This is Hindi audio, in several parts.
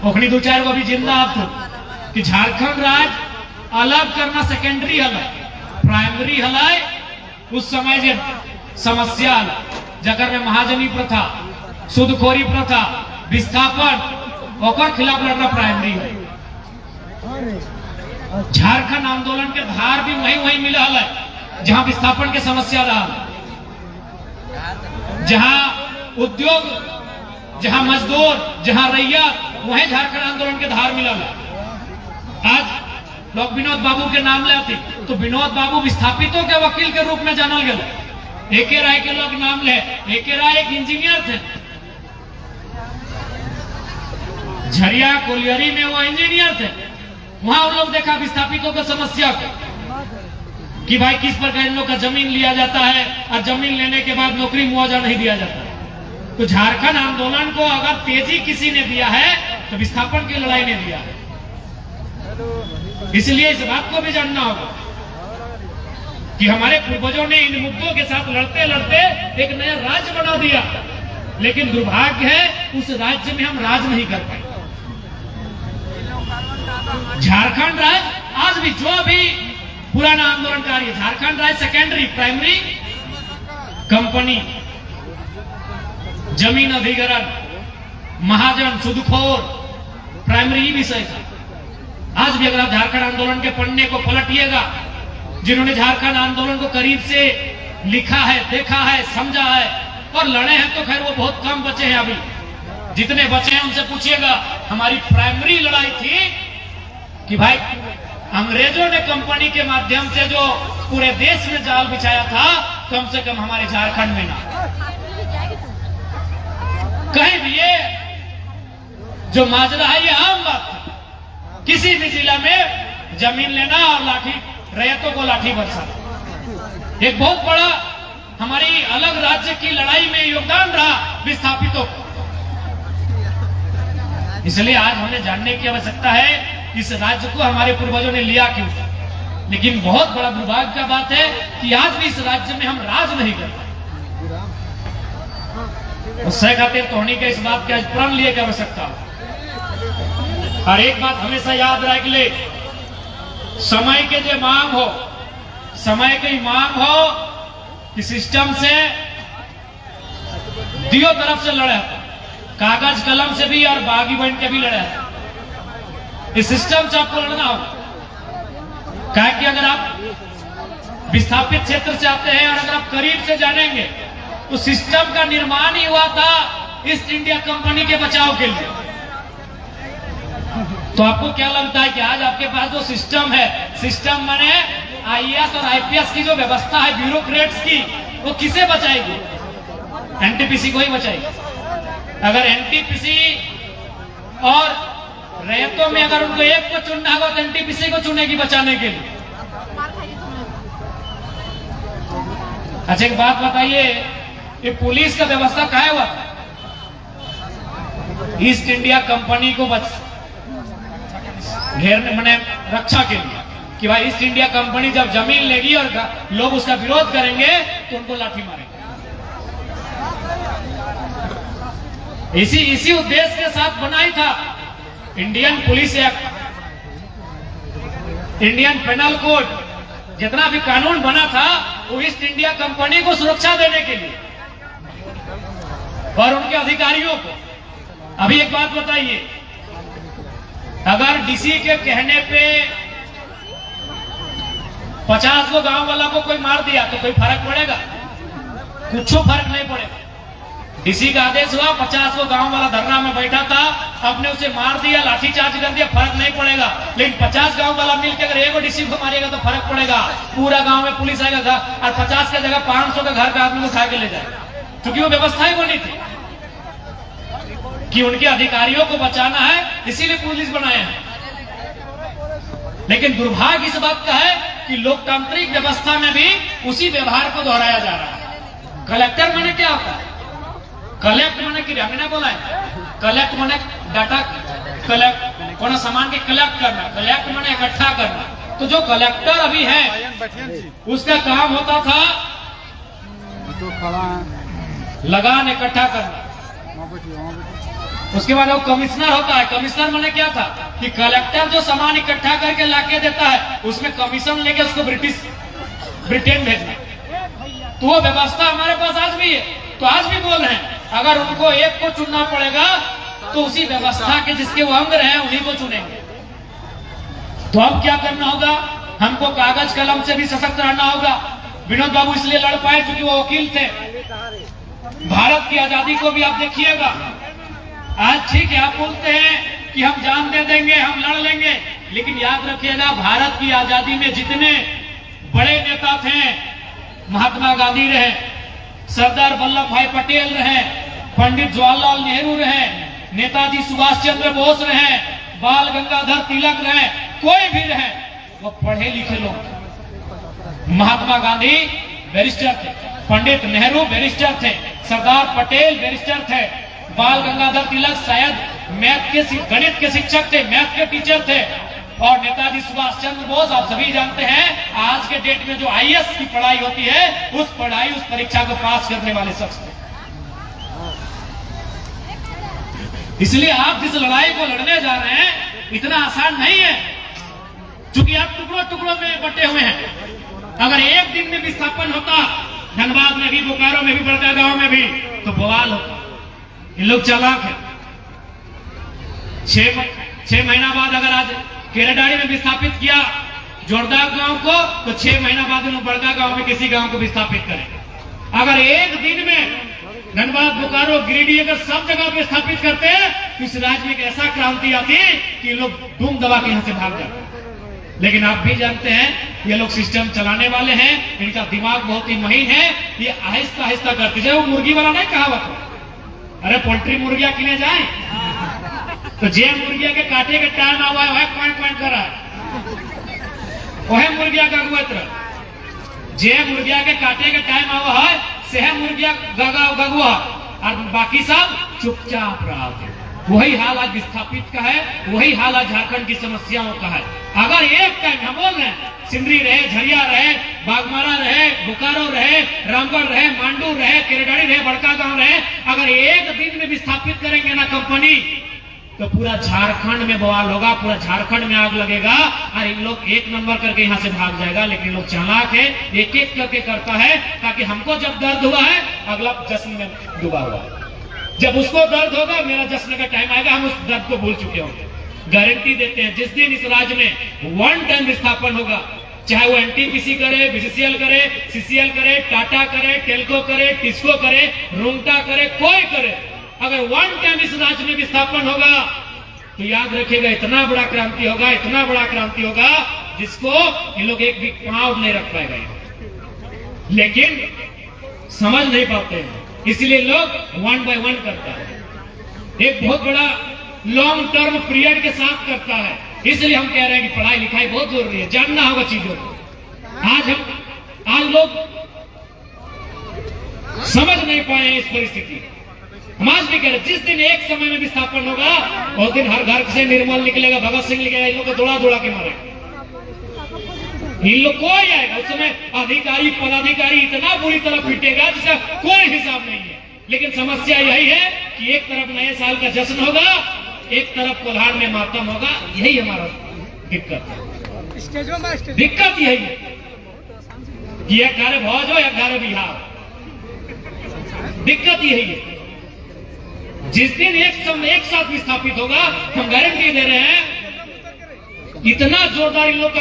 ओखनी दो चार को भी जिंदा आप तो कि झारखंड राज्य अलग करना सेकेंडरी हल प्राइमरी हल उस समय जे समस्या जगर में महाजनी प्रथा सुदखोरी प्रथा विस्थापन ओकर खिलाफ लड़ना प्राइमरी है। झारखंड आंदोलन के धार भी वही मिला है जहां विस्थापन के समस्या रहा, जहां उद्योग, जहां मजदूर, जहां रैयत, वहीं झारखंड आंदोलन के धार मिला है। आज लोग विनोद बाबू के नाम लेते तो विनोद बाबू विस्थापितों के वकील के रूप में जानल गए। एके राय के लोग नाम ले, एके राय एक इंजीनियर थे, झरिया कोलियरी में वो इंजीनियर थे। वहां उन लोग देखा विस्थापितों की समस्या को कि भाई किस प्रकार इन लोग का जमीन लिया जाता है और जमीन लेने के बाद नौकरी मुआवजा नहीं दिया जाता। तो झारखंड आंदोलन को अगर तेजी किसी ने दिया है तो विस्थापन की लड़ाई ने दिया है। इसलिए इस बात को भी जानना होगा कि हमारे पूर्वजों ने इन मुद्दों के साथ लड़ते लड़ते एक नया राज्य बना दिया, लेकिन दुर्भाग्य है उस राज्य में हम राज नहीं कर पाए। झारखंड राज्य आज भी जो भी पुराना आंदोलनकारी है, झारखंड राज्य सेकेंडरी, प्राइमरी कंपनी, जमीन अधिग्रहण, महाजन, सुदखोर, प्राइमरी विषय था। आज भी अगर आप झारखंड आंदोलन के पन्ने को पलटिएगा, जिन्होंने झारखंड आंदोलन को करीब से लिखा है, देखा है, समझा है और लड़े हैं, तो खैर वो बहुत कम बचे हैं। अभी जितने बचे हैं उनसे पूछिएगा। हमारी प्राइमरी लड़ाई थी कि भाई अंग्रेजों ने कंपनी के माध्यम से जो पूरे देश में जाल बिछाया था, कम से कम हमारे झारखंड में ना कहीं भी ये जो माजरा है, ये आम बात है। किसी भी जिला में जमीन लेना और लाठी, रैयतों को लाठी बरसाना एक बहुत बड़ा हमारी अलग राज्य की लड़ाई में योगदान रहा विस्थापितों को। इसलिए आज हमें जानने की आवश्यकता है इस राज्य को हमारे पूर्वजों ने लिया क्यों। लेकिन बहुत बड़ा दुर्भाग्य का बात है कि आज भी इस राज्य में हम राज नहीं करते। उससे खातिर तो होने के इस बात के प्रण लिए की आवश्यकता। और एक बात हमेशा याद रख ले, समय के जो मांग हो, समय की मांग हो कि सिस्टम से दियो तरफ से लड़े, कागज कलम से भी और बागी बन के भी लड़े। इस सिस्टम से आपको लड़ना होगा। क्या कि अगर आप विस्थापित क्षेत्र से आते हैं और अगर आप करीब से जानेंगे तो सिस्टम का निर्माण ही हुआ था ईस्ट इंडिया कंपनी के बचाव के लिए। तो आपको क्या लगता है कि आज आपके पास जो सिस्टम है, सिस्टम माने आईएएस और आईपीएस की जो व्यवस्था है ब्यूरोक्रेट्स की, वो किसे बचाएगी? एनटीपीसी को ही बचाएगी। अगर एनटीपीसी और रैयतों में अगर उनको एक को चुनना होगा तो एनटीपीसी को चुनेगी बचाने के लिए। अच्छा एक बात बताइए, ये पुलिस का व्यवस्था क्या हुआ? ईस्ट इंडिया कंपनी को घेरने मैंने रक्षा के लिए कि भाई ईस्ट इंडिया कंपनी जब जमीन लेगी और लोग उसका विरोध करेंगे तो उनको लाठी मारेंगे। इसी उद्देश्य के साथ बनाई था Indian police act, Indian penal code, जितना भी कानून बना था वो ईस्ट इंडिया कंपनी को सुरक्षा देने के लिए और उनके अधिकारियों को। अभी एक बात बताइए, अगर डीसी के कहने पे 50 को गांव वाला को कोई मार दिया तो कोई फर्क पड़ेगा? कुछ फर्क नहीं पड़ेगा। डीसी का आदेश हुआ, 50 को गांव वाला धरना में बैठा था, आपने उसे मार दिया, लाठीचार्ज कर दिया, फर्क नहीं पड़ेगा। लेकिन 50 गांव वाला मिलकर अगर एक डीसी को मारेगा तो फर्क पड़ेगा। पूरा गांव में पुलिस आएगा और 50 की जगह 500 का घर का आदमी उठा के ले जाएगा, क्योंकि वो व्यवस्था ही बनी थी कि उनके अधिकारियों को बचाना है, इसीलिए पुलिस बनाए हैं। लेकिन दुर्भाग्य इस बात का है कि लोकतांत्रिक व्यवस्था में भी उसी व्यवहार को दोहराया जा रहा है। कलेक्टर माने क्या होता है? कलेक्ट माने कि हमने बोला है, कलेक्ट माने डाटा कलेक्ट, कोई सामान के कलेक्ट करना, कलेक्ट माने इकट्ठा करना। तो जो कलेक्टर अभी है उसका काम होता था लगान इकट्ठा करना, उसके बाद वो कमिश्नर होता है। कमिश्नर माने क्या था कि कलेक्टर जो सामान इकट्ठा करके लाके देता है उसमें कमीशन लेके उसको ब्रिटेन भेजना। तो वो व्यवस्था हमारे पास आज भी है। तो आज भी बोल रहे हैं अगर उनको एक को चुनना पड़ेगा तो उसी व्यवस्था के जिसके वो अंग रहे उन्हीं को चुनेंगे। तो अब क्या करना होगा, हमको कागज कलम से भी सशक्त रहना होगा। विनोद बाबू इसलिए लड़ पाए क्योंकि वो वकील थे। भारत की आजादी को भी आप देखिएगा, आज ठीक है आप बोलते हैं कि हम जान दे देंगे, हम लड़ लेंगे, लेकिन याद रखिएगा भारत की आजादी में जितने बड़े नेता थे, महात्मा गांधी रहे, सरदार वल्लभ भाई पटेल रहे, पंडित जवाहरलाल नेहरू रहे, नेताजी सुभाष चंद्र बोस रहे, बाल गंगाधर तिलक रहे, कोई भी रहे, वो पढ़े लिखे लोग। महात्मा गांधी बैरिस्टर थे, पंडित नेहरू बैरिस्टर थे, सरदार पटेल बैरिस्टर थे, बाल गंगाधर तिलक शायद गणित के शिक्षक थे, मैथ के टीचर थे, और नेताजी सुभाष चंद्र बोस आप सभी जानते हैं आज के डेट में जो आईएएस की पढ़ाई होती है उस परीक्षा को पास करने वाले शख्स थे। इसलिए आप जिस लड़ाई को लड़ने जा रहे हैं इतना आसान नहीं है, क्योंकि आप टुकड़ों टुकड़ों में बटे हुए हैं। अगर एक दिन में विस्थापन होता, धनबाद में भी, बोकारो में भी, बड़का गांव में भी, तो बवाल होता। ये लोग चालाक है। 6 महीना बाद अगर आज केरेडारी में विस्थापित किया जोरदार गांव को, तो 6 महीना बाद उन्होंने बड़का गांव में किसी गांव को विस्थापित करें। अगर एक दिन में धनबाद, बोकारो, गिरिडीह अगर सब जगह विस्थापित करते हैं तो इस राज्य में एक ऐसा क्रांति आती कि लोग धूम दबा के यहां से भाग जाते। लेकिन आप भी जानते हैं ये लोग सिस्टम चलाने वाले हैं, इनका दिमाग बहुत ही महीन है, ये आहिस्ता आहिस्ता करते जाए। वो मुर्गी वाला नहीं कहावत, अरे पोल्ट्री मुर्गिया किने जाए तो जे मुर्गिया के काटे के टाइम आवा है पॉइंट कर रहा है, वह मुर्गिया का गुएत्र जे मुर्गिया के काटे के टाइम आवा है सेह मुर्गिया गगुआ और बाकी सब चुपचाप रहा थे। वही हाल आज विस्थापित का है, वही हाल आज झारखंड की समस्याओं का है। अगर एक टाइम हम बोल रहे हैं सिमरी रहे, झरिया रहे, बागमारा रहे, बोकारो रहे, रामगढ़ रहे, मांडू रहे, केरेडारी रहे, बड़का गांव रहे, अगर एक दिन में विस्थापित करेंगे ना कंपनी तो पूरा झारखंड में बवाल होगा, पूरा झारखंड में आग लगेगा और इन लोग एक नंबर करके यहाँ से भाग जाएगा। लेकिन लोग चालाक है, एक एक करके करता है ताकि हमको जब दर्द हुआ है अगला जश्न में डूबा हुआ है, जब उसको दर्द होगा मेरा जश्न का टाइम आएगा, हम उस दर्द को भूल चुके होंगे। गारंटी देते हैं जिस दिन इस राज्य में 1 टाइम विस्थापन होगा, चाहे वो एनटीपीसी करे, बीसीसीएल करे, सीसीएल करे, टाटा करे, टेल्को करे, टिस्को करे, रूंगटा करे, कोई करे, अगर 1 टाइम इस राज्य में विस्थापन होगा तो याद रखिएगा इतना बड़ा क्रांति होगा, इतना बड़ा क्रांति होगा जिसको ये लोग एक भी पांव नहीं रख पाएगा। लेकिन समझ नहीं पाते हैं, इसलिए लोग 1 बाय 1 करता है, एक बहुत बड़ा लॉन्ग टर्म पीरियड के साथ करता है। इसलिए हम कह रहे हैं कि पढ़ाई लिखाई बहुत जरूरी है, जानना होगा चीजों को। आज लोग समझ नहीं पाए इस परिस्थिति। हम आज भी कह रहे जिस दिन एक समय में विस्थापन होगा उस दिन हर घर से निर्मल निकलेगा, भगत सिंह निकलेगा, इन लोग को दौड़ा दौड़ा के मारेगा। इन लोग कोई आएगा उस समय अधिकारी पदाधिकारी इतना बुरी तरह पिटेगा जिसका कोई हिसाब नहीं है। लेकिन समस्या यही है कि एक तरफ नए साल का जश्न होगा, एक तरफ कोल्हार में मातम होगा। यही हमारा दिक्कत है, दिक्कत यही है कि एक घरे भौज हो, एक घरे बिहार, दिक्कत यही है। जिस दिन एक साथ विस्थापित होगा, हम गारंटी दे रहे हैं इतना जोरदार इन लोग का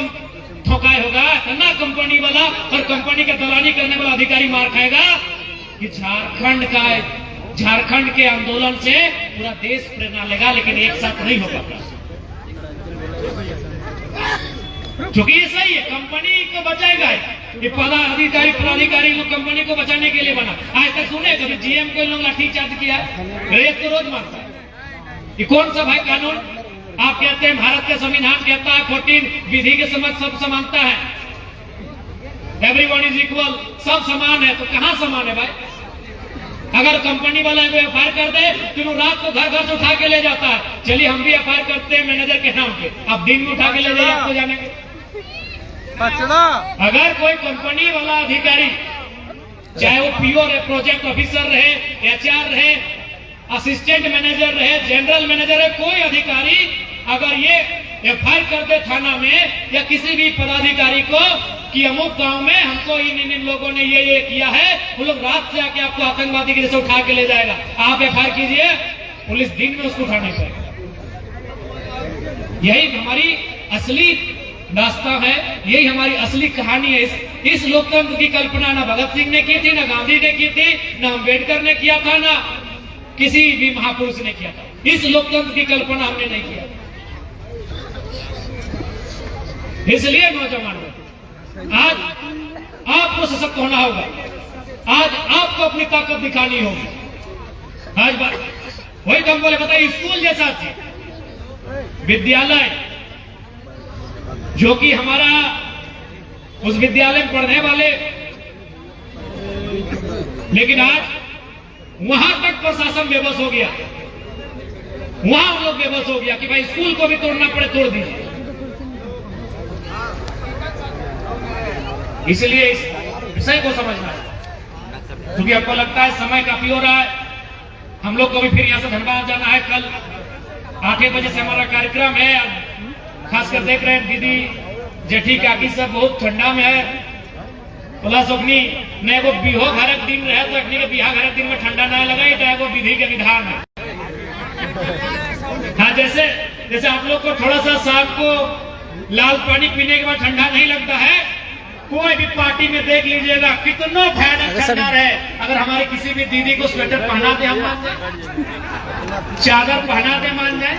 ठोकाई होगा, इतना कंपनी वाला और कंपनी का दलाली करने वाला अधिकारी मार खाएगा कि झारखंड के आंदोलन से पूरा देश प्रेरणा लेगा। लेकिन एक साथ नहीं हो पाता, क्योंकि ये सही है, कंपनी को बचाएगा। ये पदाधिकारी लोग कंपनी को बचाने के लिए बना। आज तक सुने कभी जीएम को लोग लाठीचार्ज किया, रेत तो रोज मारता है। ये कौन सा भाई कानून? आप कहते हैं भारत का संविधान कहता है 14 विधि के समझ सब समानता है, एवरीवन इज इक्वल, सब समान है। तो कहां समान है भाई? अगर कंपनी वाला एफआईआर कर दे तो रात को घर घर से उठा के ले जाता है, चलिए हम भी एफआईआर करते हैं मैनेजर के नाम पे, अब दिन में उठा के ले जाइए आपको जाने के। अगर कोई कंपनी वाला अधिकारी, चाहे वो पीओ रहे, प्रोजेक्ट ऑफिसर रहे, एचआर रहे, असिस्टेंट मैनेजर रहे, जनरल मैनेजर है, कोई अधिकारी अगर ये एफआईआर कर दे थाना में या किसी भी पदाधिकारी को कि अमुक गांव में हमको इन लोगों ने ये किया है, वो लोग रात से आके आपको आतंकवादी के जैसे उठा के ले जाएगा, आप एफआईआर कीजिए, पुलिस दिन में उसको उठाने पाएगा। यही हमारी असली दास्ता है, यही हमारी असली कहानी है। इस लोकतंत्र की कल्पना ना भगत सिंह ने की थी, ना गांधी ने की थी, ना अम्बेडकर ने किया था, ना किसी भी महापुरुष ने किया था। इस लोकतंत्र की कल्पना हमने नहीं किया। इसलिए नौजवानों, आज आपको सशक्त होना होगा, आज आपको अपनी ताकत दिखानी होगी। आज बात वही तो हम बोले, बताइए, स्कूल जैसा विद्यालय जो कि हमारा उस विद्यालय में पढ़ने वाले, लेकिन आज वहां तक प्रशासन बेबस हो गया, वहां हम लोग बेबस हो गया कि भाई स्कूल को भी तोड़ना पड़े तोड़ दीजिए। इसलिए इस विषय को समझना है, क्योंकि हमको लगता है समय काफी हो रहा है, हम लोग को भी फिर यहां से धनबाद जाना है। कल 8 बजे से हमारा कार्यक्रम है। खासकर देख रहे हैं दीदी जेठी काकी सब बहुत ठंडा में है, प्लस अपनी ने वो बिहो घर के दिन रहे तो अपनी के बिहा घर के दिन में ठंडा ना लगा, ये वो विधि के विधान है। हाँ, जैसे आप लोग को थोड़ा सा शाम को लाल पानी पीने के बाद ठंडा नहीं लगता है, कोई भी पार्टी में देख लीजिएगा कितना भयानक ठंडा है, अगर हमारे किसी भी दीदी को स्वेटर पहना दे हम मान जाए, चादर पहना दे मान जाए,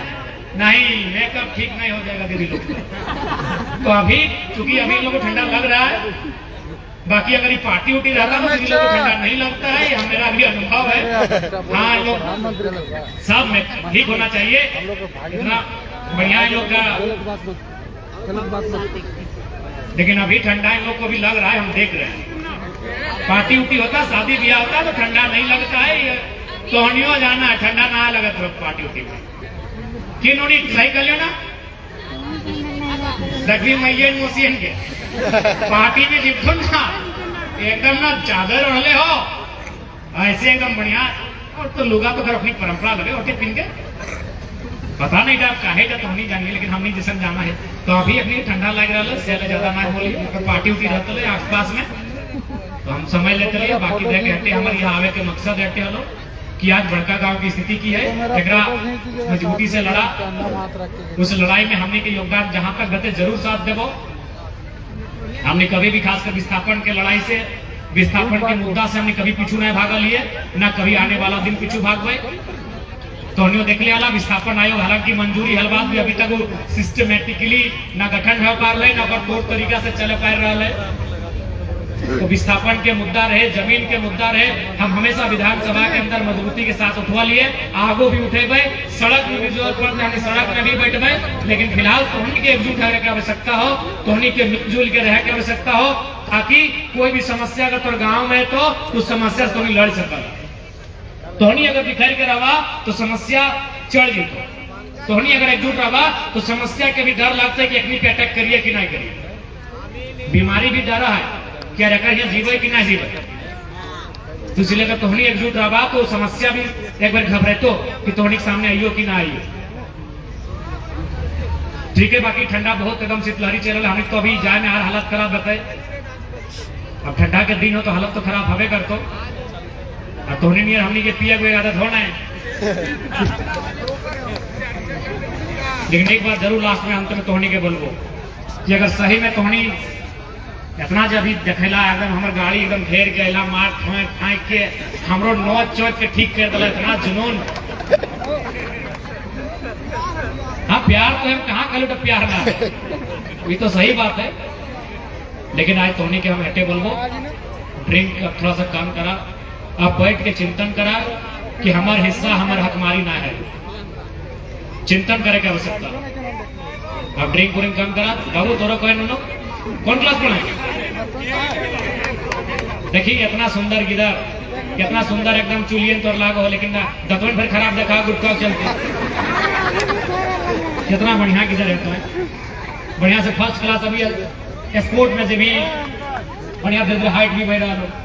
नहीं मेकअप ठीक नहीं हो जाएगा दीदी लोग। तो अभी चूंकि अभी लोगों को ठंडा लग रहा है, बाकी अगर ये पार्टी उटी रहता तो दीदी लोगों को ठंडा नहीं लगता है, यह मेरा भी अनुभव है। हाँ, लोग सब में ठीक होना चाहिए, इतना बढ़िया लोग का, लेकिन अभी ठंडा इन लोग को भी लग रहा है, हम देख रहे हैं। पार्टी उटी होता, शादी ब्याह होता तो ठंडा नहीं लगता है, सोहनियों जाना है, ठंडा ना लगा तो पार्टी उटी में किन्होंने सही कर लिया ना, दक्षिण मैया मोसियन के पार्टी में लिप्टो ना एकदम ना चादर ओढ़ले हो ऐसे एकदम बढ़िया, और तो लुगा तो घर अपनी परंपरा लगे और पिन के पता नहीं था काहे का तो नहीं जानिए, लेकिन हमने जिसन जाना है तो अभी अपनी ठंडा लग रहा है, ज्यादा ज्यादा ना बोली, पार्टी उठी रहते है आस पास में तो हम समझ लेते रहिए। बाकी देख हटे हमारे यहाँ आवे के मकसद हटे हलो कि आज बड़का गांव की स्थिति की है, एक मजबूती से लड़ा, उस लड़ाई में हमने के योगदान जहां तक गते जरूर साथ देवो। हमने कभी भी खासकर विस्थापन के लड़ाई से, विस्थापन के मुद्दा से हमने कभी पीछू नहीं भागा लिए, ना कभी आने वाला दिन पीछू भाग गए। तो देख लिया विस्थापन आयोग हालांकि मंजूरी हल बात भी अभी तक वो सिस्टमेटिकली ना गठन हो पा रहे, ना तौर तरीका से चले पा रहा है। तो विस्थापन के मुद्दा रहे, जमीन के मुद्दा रहे, हम हमेशा विधानसभा के अंदर मजबूती के साथ उठवा लिए, आगो भी उठे गए, सड़क में भी जरूरत पड़ते हमने सड़क में भी बैठ गए, लेकिन फिलहाल तोहनी के एकजुट रहने की आवश्यकता हो, तोहनी के मिलजुल के रहने की आवश्यकता हो, ताकि कोई भी समस्या अगर तो गाँव में तो उस समस्या से तोहनी लड़ सका। तोहनी अगर बिखर के रहा तो समस्या चढ़ जीतो, तोहनी अगर एकजुट रहा तो समस्या के भी डर लगता है कि अपनी पे अटैक करिए कि नहीं करिए, बीमारी भी डरा है क्या रखा है जीवे कि ना जीवे, तो इसलिए अगर तोहनी एकजुट रहा तो समस्या भी एक बार घबराए तो कि तोहनी के सामने आइयो कि ना आइयो। ठीक है, बाकी ठंडा बहुत एकदम शीतलहरी चल रहा है, हमें तो अभी जाए में हालत खराब बताए, अब ठंडा के दिन हो तो हालत तो खराब हवे कर तो, और तोहनी नहीं हमनी के पिया हुए आदत होना है। लेकिन एक बार जरूर लास्ट में अंत में तोहनी के बोलबो कि अगर सही में तोहनी इतना जब देखेला एकदम हमार गाड़ी एकदम घेर के अला मार फाँक के हमरो नोच चोच के ठीक कर दिला, इतना जुनून। हाँ, प्यार तो हम कहाँ कल तो प्यार ना, ये तो सही बात है, लेकिन आज तोहनी के हम हटे बोलबो, ड्रिंक थोड़ा सा कम करा, अब बैठ के चिंतन करा कि हमार हिस्सा हमार हकमारी ना है, चिंतन करे की आवश्यकता। अब ड्रिंक व्रिंक कम करा। बाबू तोरा कोई नो कौन क्लास पढ़े? देखिए कितना सुंदर गिदर, कितना सुंदर एकदम चुलियन तोर लागो हो, लेकिन दतवन फिर खराब देखा गुटका चलते, कितना बढ़िया गिदर है तो बढ़िया से फर्स्ट क्लास। अभी स्पोर्ट में से भी बढ़िया हाइट भी बढ़ रहा है।